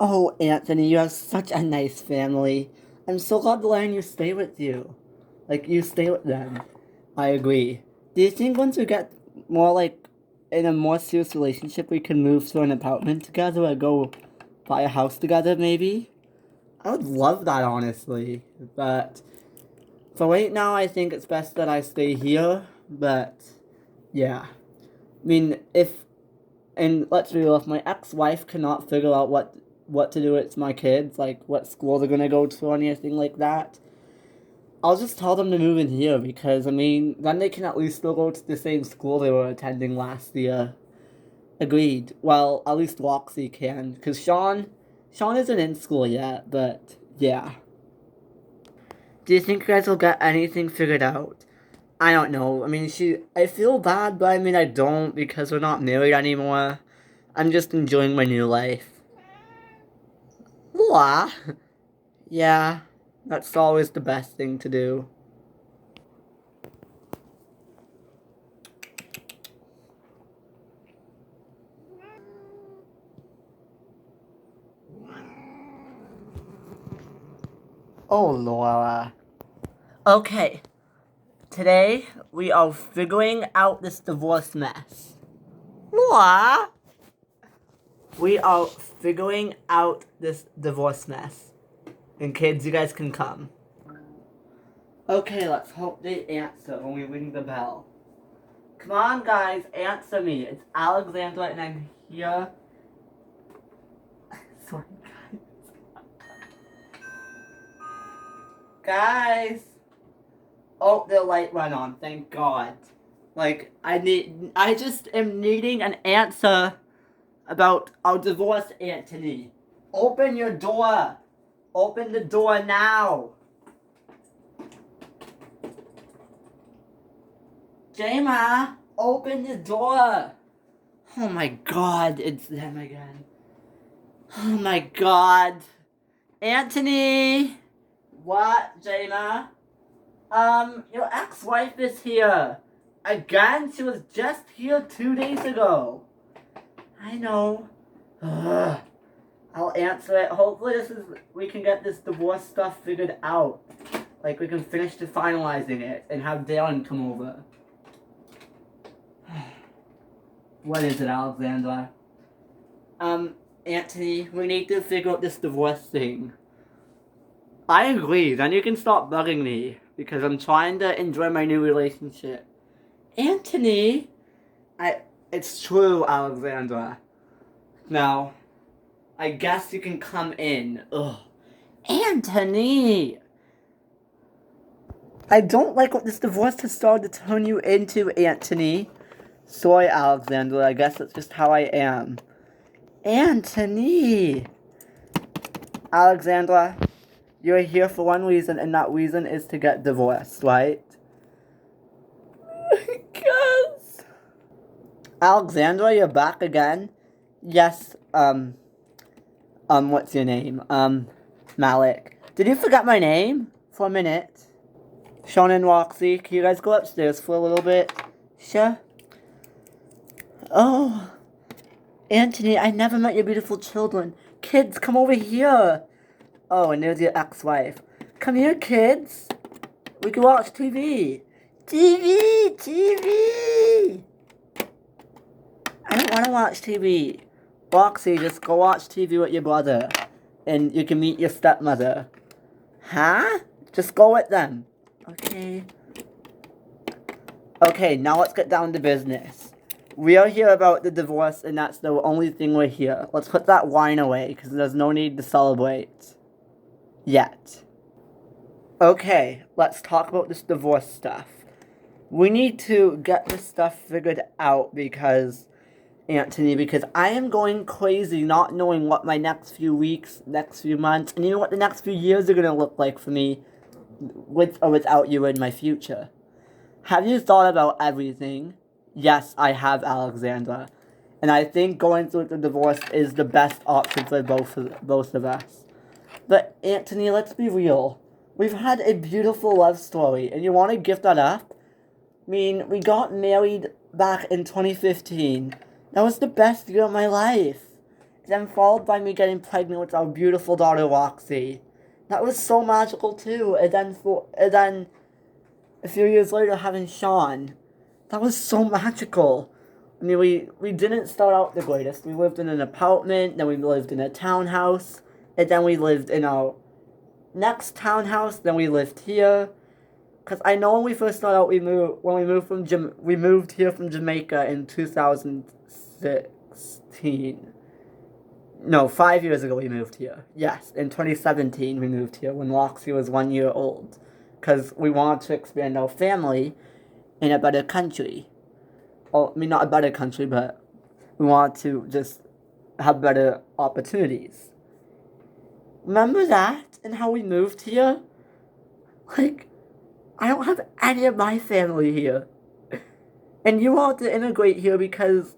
Oh, Anthony, you have such a nice family. I'm so glad to learn you stay with you. Like, you stay with them. I agree. Do you think once we get more, in a more serious relationship, we can move to an apartment together or go buy a house together, maybe? I would love that, honestly. But for right now, I think it's best that I stay here. But, yeah. I mean, and let's be real, if my ex-wife cannot figure out what to do with my kids, like what school they're gonna go to or anything like that, I'll just tell them to move in here because I mean then they can at least still go to the same school they were attending last year. Agreed. Well, at least Roxy can, because Sean isn't in school yet, but yeah. Do you think you guys will get anything figured out? I don't know. I mean, I feel bad, but I mean, I don't because we're not married anymore. I'm just enjoying my new life. Blah. Yeah, that's always the best thing to do. Oh, Laura. Okay, today we are figuring out this divorce mess. Laura! We are figuring out this divorce mess. And kids, you guys can come. Okay, let's hope they answer when we ring the bell. Come on, guys, answer me. It's Alexandra, and I'm here. Sorry, guys. Oh, the light went on. Thank God. Like, I just am needing an answer about our divorce, Anthony. Open your door. Open the door now. Jama, open the door. Oh my God, it's them again. Oh my God. Anthony! What, Jama? Your ex-wife is here. Again? She was just here 2 days ago. I know. Ugh. I'll answer it. Hopefully we can get this divorce stuff figured out. Like, we can finish to finalizing it and have Dalen come over. What is it, Alexandra? Anthony, we need to figure out this divorce thing. I agree, then you can stop bugging me, because I'm trying to enjoy my new relationship. Anthony! It's true, Alexandra. Now, I guess you can come in. Ugh. Anthony! I don't like what this divorce has started to turn you into, Anthony. Sorry, Alexandra, I guess that's just how I am. Anthony! Alexandra, you're here for one reason, and that reason is to get divorced, right? Yes. Alexandra, you're back again? Yes, what's your name? Malik. Did you forget my name? For a minute. Sean and Roxy, can you guys go upstairs for a little bit? Sure. Oh, Anthony, I never met your beautiful children. Kids, come over here. Oh, and there's your ex-wife. Come here, kids. We can watch TV. TV! I don't want to watch TV. Roxy, just go watch TV with your brother. And you can meet your stepmother. Huh? Just go with them. Okay. Okay, now let's get down to business. We are here about the divorce, and that's the only thing we're here. Let's put that wine away, because there's no need to celebrate. Yet. Okay, let's talk about this divorce stuff. We need to get this stuff figured out because, Anthony, because I am going crazy not knowing what my next few weeks, next few months, and even what the next few years are going to look like for me with or without you in my future. Have you thought about everything? Yes, I have, Alexandra. And I think going through the divorce is the best option for both of us. But, Anthony, let's be real. We've had a beautiful love story, and you want to give that up? I mean, we got married back in 2015. That was the best year of my life. then followed by me getting pregnant with our beautiful daughter Roxy. That was so magical too. And then a few years later having Sean. That was so magical. I mean, we didn't start out the greatest. We lived in an apartment, then we lived in a townhouse, and then we lived in our next townhouse, then we lived here. Cause I know when we first started out, we moved here from Jamaica in 2016. No, 5 years ago we moved here. Yes, in 2017 we moved here when Roxy was 1 year old. Cause we wanted to expand our family in a better country. Well, I mean, not a better country, but we wanted to just have better opportunities. Remember that? And how we moved here? Like, I don't have any of my family here. And you wanted to immigrate here because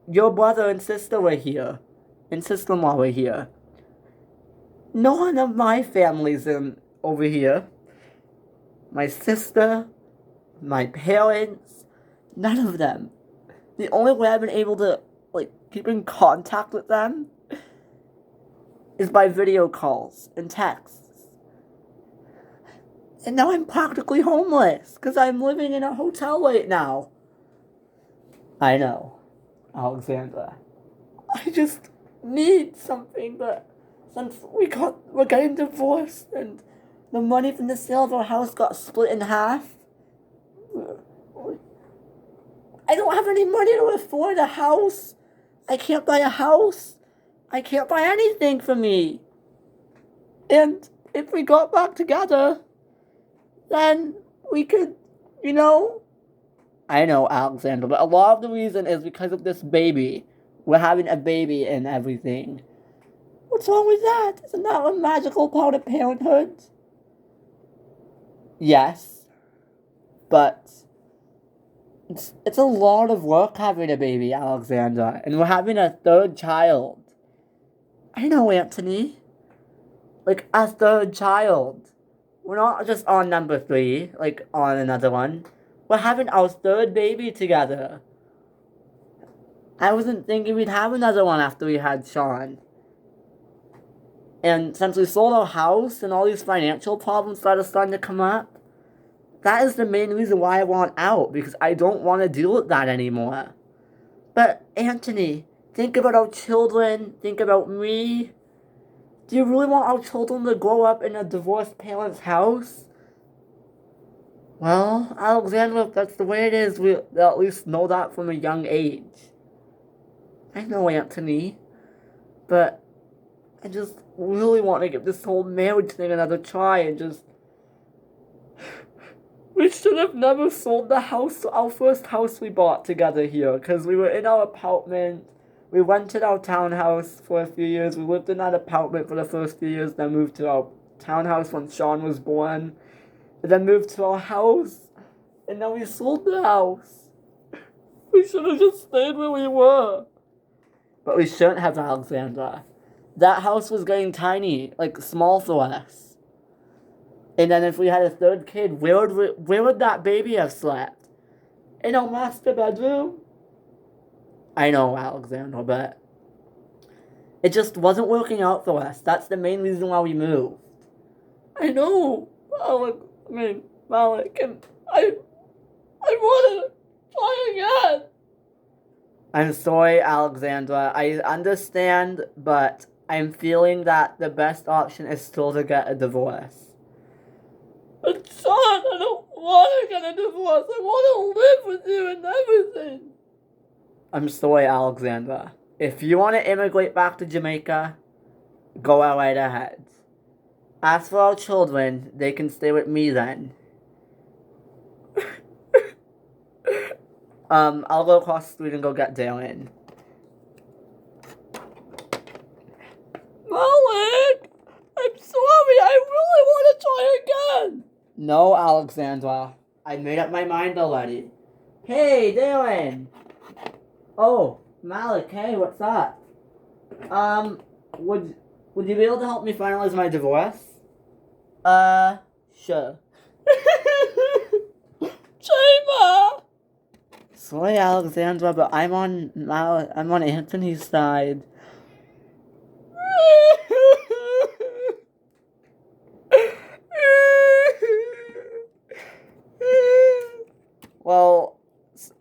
your brother and sister were here. And sister-in-law were here. No one of my family's over here. My sister, my parents, none of them. The only way I've been able to, keep in contact with them is by video calls and texts. And now I'm practically homeless, because I'm living in a hotel right now. I know, Alexandra. I just need something, but since we're getting divorced, and the money from the sale of our house got split in half, I don't have any money to afford a house. I can't buy a house. I can't buy anything for me. And if we got back together, then we could, I know, Alexandra, but a lot of the reason is because of this baby. We're having a baby and everything. What's wrong with that? Isn't that a magical part of parenthood? Yes. But it's a lot of work having a baby, Alexandra. And we're having a third child. I know, Anthony. A third child. We're not just on number 3, on another one. We're having our third baby together. I wasn't thinking we'd have another one after we had Sean. And since we sold our house and all these financial problems started starting to come up, that is the main reason why I want out, because I don't want to deal with that anymore. But, Anthony, think about our children, think about me. Do you really want our children to grow up in a divorced parent's house? Well, Alexandra, if that's the way it is, they'll at least know that from a young age. I know, Anthony, but I just really want to give this whole marriage thing another try and just... We should have never sold the house, our first house we bought together here, because we were in our apartment. We rented our townhouse for a few years. We lived in that apartment for the first few years, then moved to our townhouse when Sean was born. And then moved to our house. And then we sold the house. We should have just stayed where we were. But we shouldn't have, Alexandra. That house was getting tiny, small for us. And then if we had a third kid, where would that baby have slept? In our master bedroom? I know, Alexandra, but it just wasn't working out for us. That's the main reason why we moved. I know, Malik, and I want to try again. I'm sorry, Alexandra. I understand, but I'm feeling that the best option is still to get a divorce. But Sean, I don't want to get a divorce. I want to live with you and everything. I'm sorry, Alexandra. If you want to immigrate back to Jamaica, go right ahead. As for our children, they can stay with me then. I'll go across the street and go get Dylan. Malik! I'm sorry, I really want to try again! No, Alexandra. I made up my mind already. Hey, Dylan! Oh, Malik, hey, what's up? Would you be able to help me finalize my divorce? Sure. Chima! Sorry, Alexandra, but I'm on Anthony's side.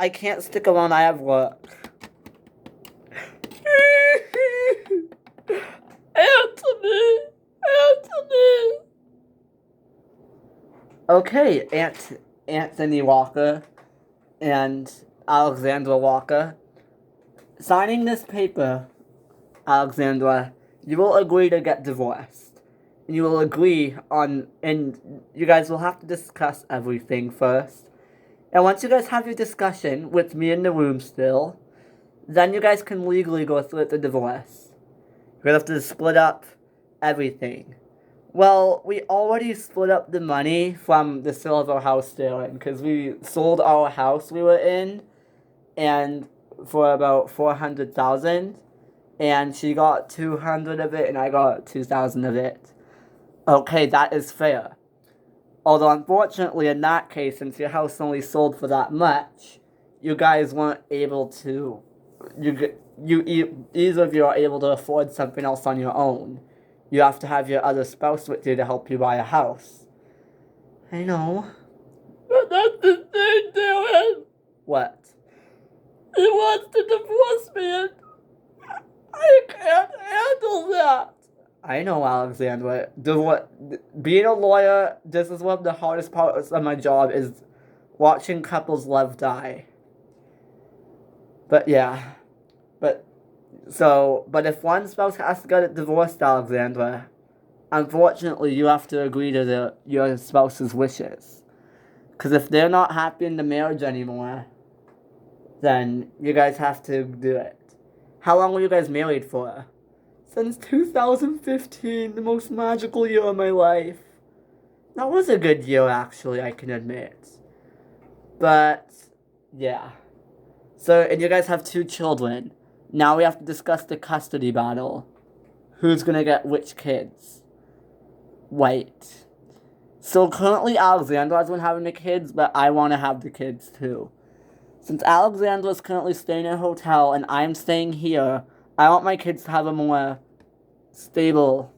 I can't stick around, I have work. Anthony! Anthony! Okay, Anthony Walker and Alexandra Walker. Signing this paper, Alexandra, you will agree to get divorced. And you will agree on, and you guys will have to discuss everything first. And once you guys have your discussion with me in the room still, then you guys can legally go through with the divorce. You're gonna have to split up everything. Well, we already split up the money from the sale of our house they're in, because we sold our house we were in, and for about 400,000, and she got 200 of it, and I got 2,000 of it. Okay, that is fair. Although, unfortunately, in that case, since your house only sold for that much, you guys weren't able to, either of you are able to afford something else on your own. You have to have your other spouse with you to help you buy a house. I know. But that's the thing, Dylan. What? He wants to divorce me and I can't handle that. I know, Alexandra. Being a lawyer, this is one of the hardest parts of my job, is watching couples love die. But yeah. But if one spouse has to get divorced, Alexandra, unfortunately you have to agree to your spouse's wishes. Because if they're not happy in the marriage anymore, then you guys have to do it. How long were you guys married for? Since 2015, the most magical year of my life. That was a good year, actually, I can admit. But, yeah. So, and you guys have 2 children. Now we have to discuss the custody battle. Who's gonna get which kids? Wait. So currently Alexandra's been having the kids, but I want to have the kids too. Since Alexandra's currently staying in a hotel and I'm staying here, I want my kids to have a more stable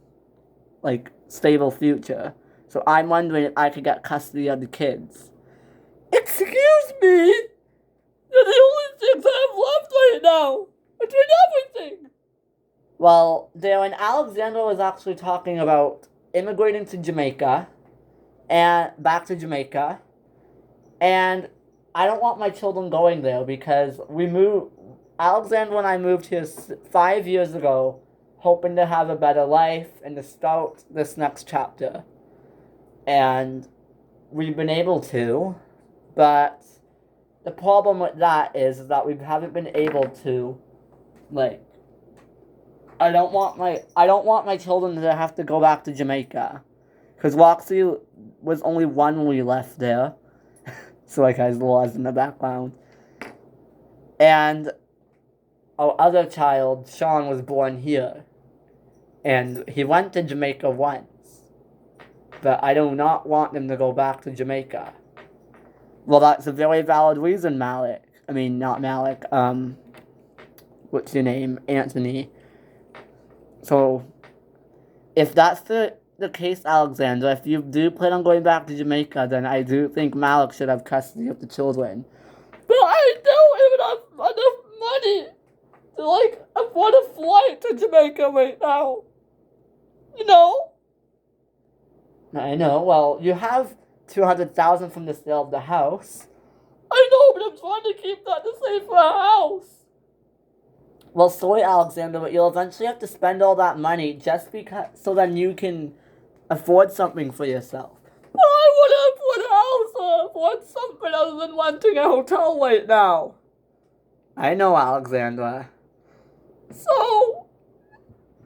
future. So I'm wondering if I could get custody of the kids. Excuse me? You're the only things I have left right now. I did everything. Well, Darren, Alexandra was actually talking about immigrating to Jamaica, and back to Jamaica, and I don't want my children going there because Alexandra and I moved here 5 years ago, hoping to have a better life and to start this next chapter. And we've been able to, but the problem with that is that we haven't been able to, I don't want my children to have to go back to Jamaica. Because Roxy was only 1 when we left there. So has laws in the background. And our other child, Sean, was born here. And he went to Jamaica once. But I do not want him to go back to Jamaica. Well, that's a very valid reason, Malik. I mean, not Malik. What's your name? Anthony. So, if that's the case, Alexandra, if you do plan on going back to Jamaica, then I do think Malik should have custody of the children. But I don't even have enough money to, afford a flight to Jamaica right now. You know? I know. Well, you have 200,000 from the sale of the house. I know, but I'm trying to keep that to save for a house. Well, sorry, Alexander, but you'll eventually have to spend all that money just so then you can afford something for yourself. But I want to afford a house or afford something other than renting a hotel right now. I know, Alexandra. So,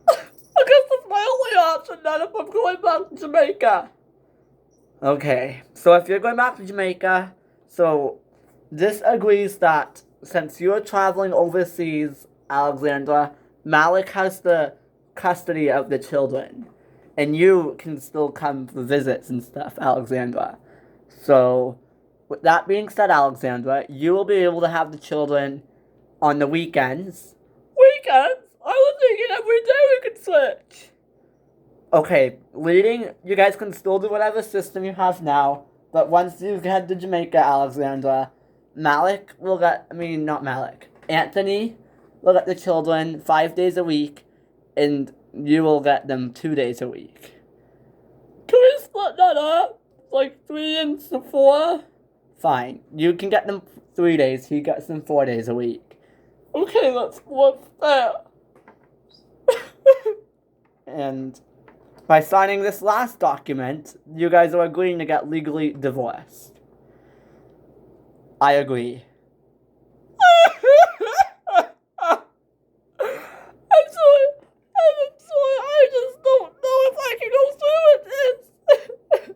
I guess that's my only option then if I'm going back to Jamaica. Okay, so if you're going back to Jamaica, so this agrees that since you're traveling overseas, Alexandra, Malik has the custody of the children. And you can still come for visits and stuff, Alexandra. So, with that being said, Alexandra, you will be able to have the children on the weekends. Weekends? I was thinking every day we could switch. Okay, you guys can still do whatever system you have now, but once you head to Jamaica, Alexandra, Malik will get, not Malik, Anthony will get the children 5 days a week, and you will get them 2 days a week. Can we split that up? Like 3 and 4? Fine. You can get them 3 days, he gets them 4 days a week. Okay, what's that? And by signing this last document, you guys are agreeing to get legally divorced. I agree. I'm sorry. I just don't know if I can go through with this.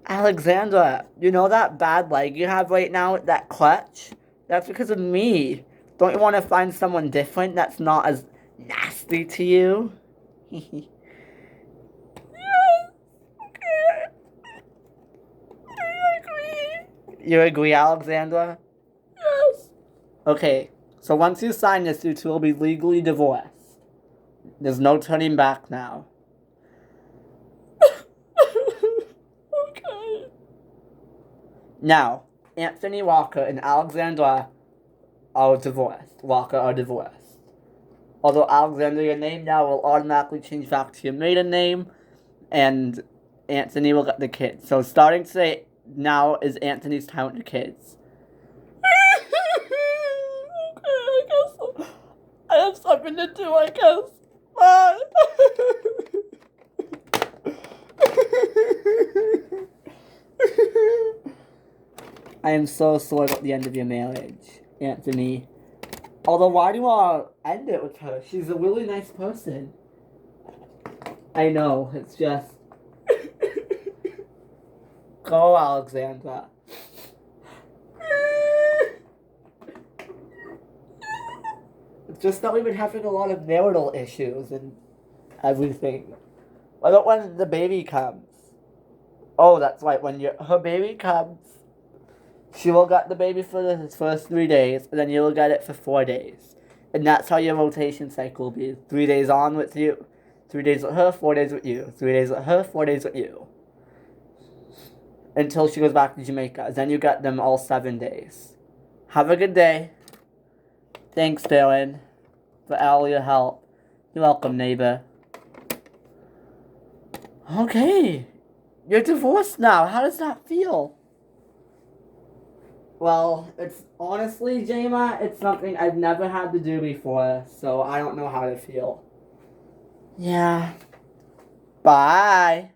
Alexandra, you know that bad leg you have right now with that clutch? That's because of me. Don't you want to find someone different that's not as nasty to you? Yes. Okay. I agree. You agree, Alexandra? Yes. Okay, so once you sign this, you two will be legally divorced. There's no turning back now. Okay. Now, Anthony Walker and Alexandra are divorced. Although Alexandra, your name now will automatically change back to your maiden name, and Anthony will get the kids. So starting today, now is Anthony's time with the kids. Okay, I guess I have something to do, I guess. Bye. I am so sorry about the end of your marriage, Anthony. Although, why do you want to end it with her? She's a really nice person. I know, it's just... Go, Alexandra. It's just that we've been having a lot of marital issues and everything. What about when the baby comes? Oh, that's right, when her baby comes, she will get the baby for the first 3 days, and then you will get it for 4 days. And that's how your rotation cycle will be. 3 days on with you, 3 days with her, 4 days with you. 3 days with her, 4 days with you. Until she goes back to Jamaica. Then you get them all 7 days. Have a good day. Thanks, Dylan, for all your help. You're welcome, neighbor. Okay. You're divorced now. How does that feel? Well, it's honestly, Jama, it's something I've never had to do before, so I don't know how to feel. Yeah. Bye.